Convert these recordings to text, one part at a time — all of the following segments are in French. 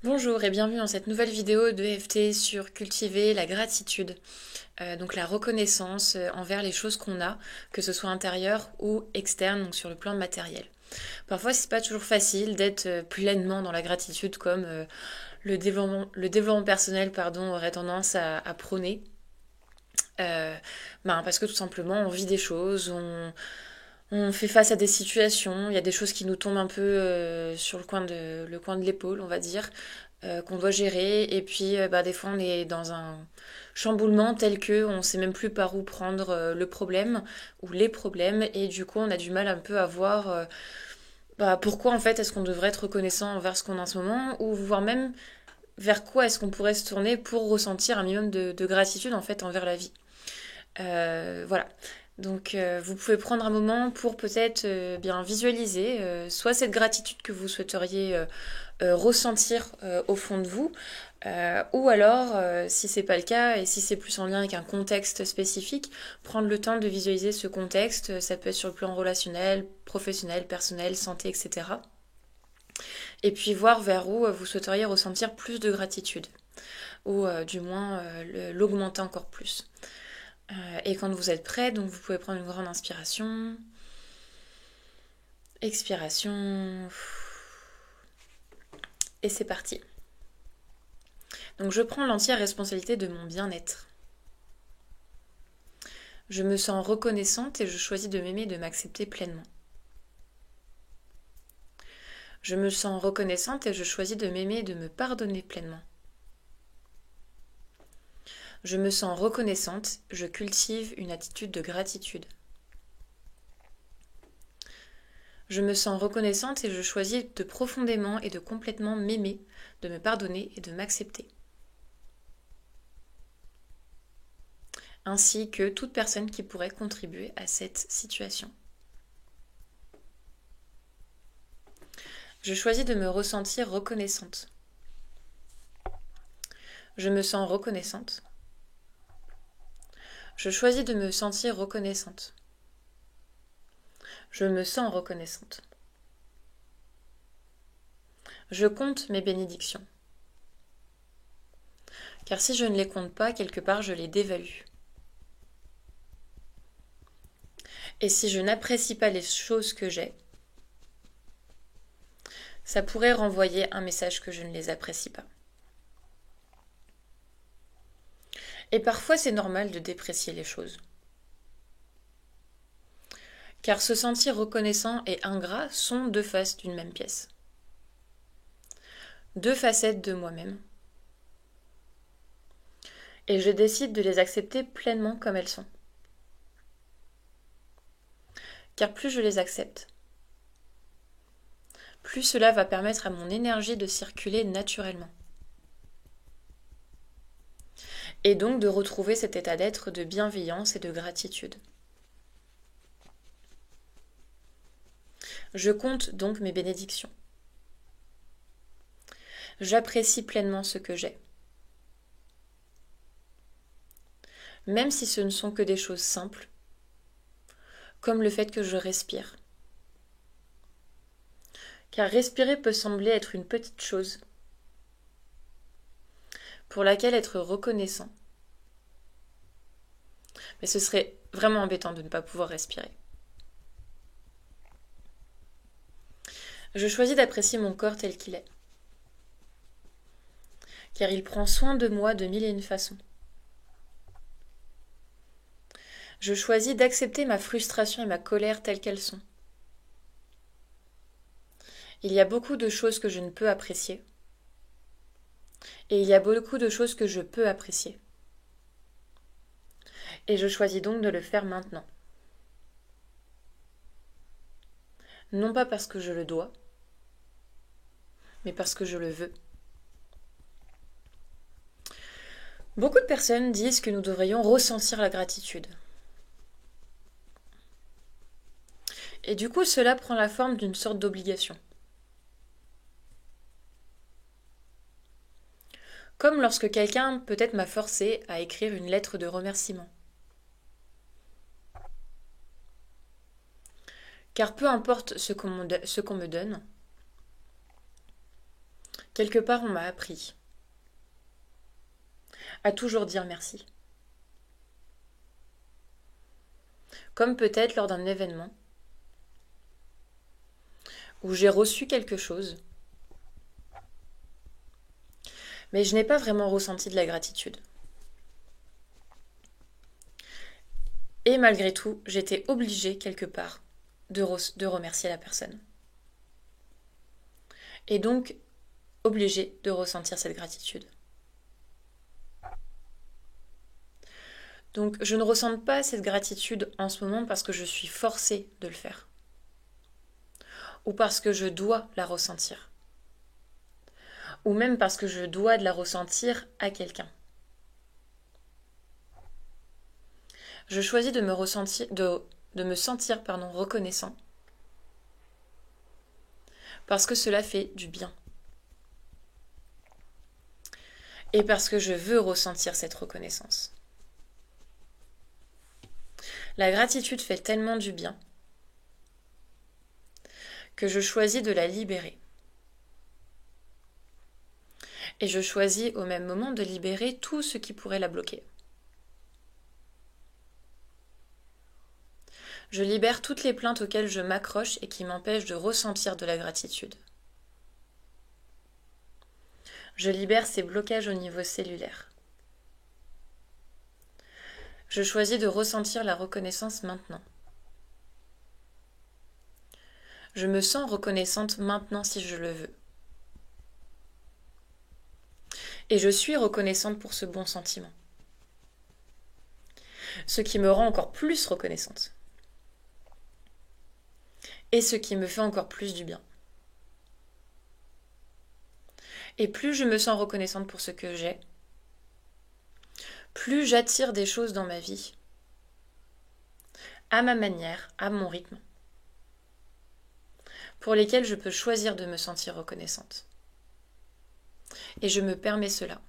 Bonjour et bienvenue dans cette nouvelle vidéo de FT sur cultiver la gratitude, donc la reconnaissance envers les choses qu'on a, que ce soit intérieure ou externe, donc sur le plan matériel. Parfois c'est pas toujours facile d'être pleinement dans la gratitude comme le développement personnel aurait tendance à prôner. Euh, Parce que tout simplement on vit des choses, on fait face à des situations, il y a des choses qui nous tombent un peu sur le coin de l'épaule, on va dire, qu'on doit gérer. Et puis, des fois, on est dans un chamboulement tel que on sait même plus par où prendre le problème ou les problèmes. Et du coup, on a du mal un peu à voir pourquoi, en fait, est-ce qu'on devrait être reconnaissant envers ce qu'on a en ce moment, ou voire même vers quoi est-ce qu'on pourrait se tourner pour ressentir un minimum de gratitude, en fait, envers la vie. Voilà. Donc vous pouvez prendre un moment pour peut-être bien visualiser soit cette gratitude que vous souhaiteriez ressentir au fond de vous, ou alors si c'est pas le cas et si c'est plus en lien avec un contexte spécifique, prendre le temps de visualiser ce contexte, ça peut être sur le plan relationnel, professionnel, personnel, santé, etc. Et puis voir vers où vous souhaiteriez ressentir plus de gratitude, ou du moins l'augmenter encore plus. Et quand vous êtes prêt, donc vous pouvez prendre une grande inspiration, expiration, et c'est parti. Donc je prends l'entière responsabilité de mon bien-être. Je me sens reconnaissante et je choisis de m'aimer et de m'accepter pleinement. Je me sens reconnaissante et je choisis de m'aimer et de me pardonner pleinement. Je me sens reconnaissante, je cultive une attitude de gratitude. Je me sens reconnaissante et je choisis de profondément et de complètement m'aimer, de me pardonner et de m'accepter. Ainsi que toute personne qui pourrait contribuer à cette situation. Je choisis de me ressentir reconnaissante. Je me sens reconnaissante. Je choisis de me sentir reconnaissante. Je me sens reconnaissante. Je compte mes bénédictions. Car si je ne les compte pas, quelque part je les dévalue. Et si je n'apprécie pas les choses que j'ai, ça pourrait renvoyer un message que je ne les apprécie pas. Et parfois c'est normal de déprécier les choses. Car se sentir reconnaissant et ingrat sont deux faces d'une même pièce. Deux facettes de moi-même. Et je décide de les accepter pleinement comme elles sont. Car plus je les accepte, plus cela va permettre à mon énergie de circuler naturellement. Et donc de retrouver cet état d'être de bienveillance et de gratitude. Je compte donc mes bénédictions. J'apprécie pleinement ce que j'ai. Même si ce ne sont que des choses simples, comme le fait que je respire. Car respirer peut sembler être une petite chose, pour laquelle être reconnaissant. Mais ce serait vraiment embêtant de ne pas pouvoir respirer. Je choisis d'apprécier mon corps tel qu'il est, car il prend soin de moi de mille et une façons. Je choisis d'accepter ma frustration et ma colère telles qu'elles sont. Il y a beaucoup de choses que je ne peux apprécier, et il y a beaucoup de choses que je peux apprécier. Et je choisis donc de le faire maintenant. Non pas parce que je le dois, mais parce que je le veux. Beaucoup de personnes disent que nous devrions ressentir la gratitude. Et du coup, cela prend la forme d'une sorte d'obligation. Comme lorsque quelqu'un peut-être m'a forcé à écrire une lettre de remerciement. Car peu importe ce qu'on me donne, Quelque part, on m'a appris à toujours dire merci. Comme peut-être lors d'un événement où j'ai reçu quelque chose, mais je n'ai pas vraiment ressenti de la gratitude. Et malgré tout, j'étais obligée quelque part de remercier la personne. Et donc, obligée de ressentir cette gratitude. Donc, je ne ressens pas cette gratitude en ce moment parce que je suis forcée de le faire. Ou parce que je dois la ressentir. Ou même parce que je dois de la ressentir à quelqu'un. Je choisis de me sentir reconnaissant. Parce que cela fait du bien. Et parce que je veux ressentir cette reconnaissance. La gratitude fait tellement du bien que je choisis de la libérer. Et je choisis au même moment de libérer tout ce qui pourrait la bloquer. Je libère toutes les plaintes auxquelles je m'accroche et qui m'empêchent de ressentir de la gratitude. Je libère ces blocages au niveau cellulaire. Je choisis de ressentir la reconnaissance maintenant. Je me sens reconnaissante maintenant si je le veux. Et je suis reconnaissante pour ce bon sentiment. Ce qui me rend encore plus reconnaissante. Et ce qui me fait encore plus du bien. Et plus je me sens reconnaissante pour ce que j'ai, plus j'attire des choses dans ma vie, à ma manière, à mon rythme, pour lesquelles je peux choisir de me sentir reconnaissante. Et je me permets cela.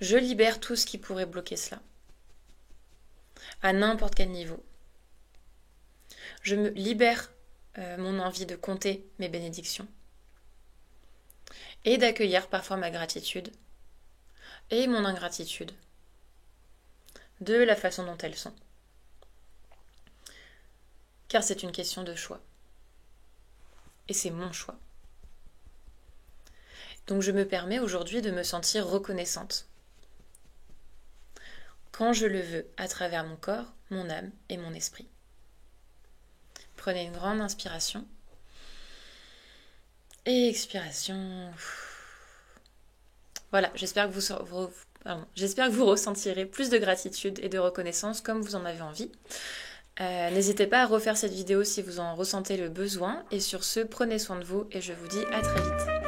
Je libère tout ce qui pourrait bloquer cela, à n'importe quel niveau. Je me libère mon envie de compter mes bénédictions et d'accueillir parfois ma gratitude et mon ingratitude de la façon dont elles sont. Car c'est une question de choix. Et c'est mon choix. Donc je me permets aujourd'hui de me sentir reconnaissante. Quand je le veux, à travers mon corps, mon âme et mon esprit. Prenez une grande inspiration. Et expiration. Voilà, j'espère que vous ressentirez plus de gratitude et de reconnaissance comme vous en avez envie. N'hésitez pas à refaire cette vidéo si vous en ressentez le besoin. Et sur ce, prenez soin de vous et je vous dis à très vite.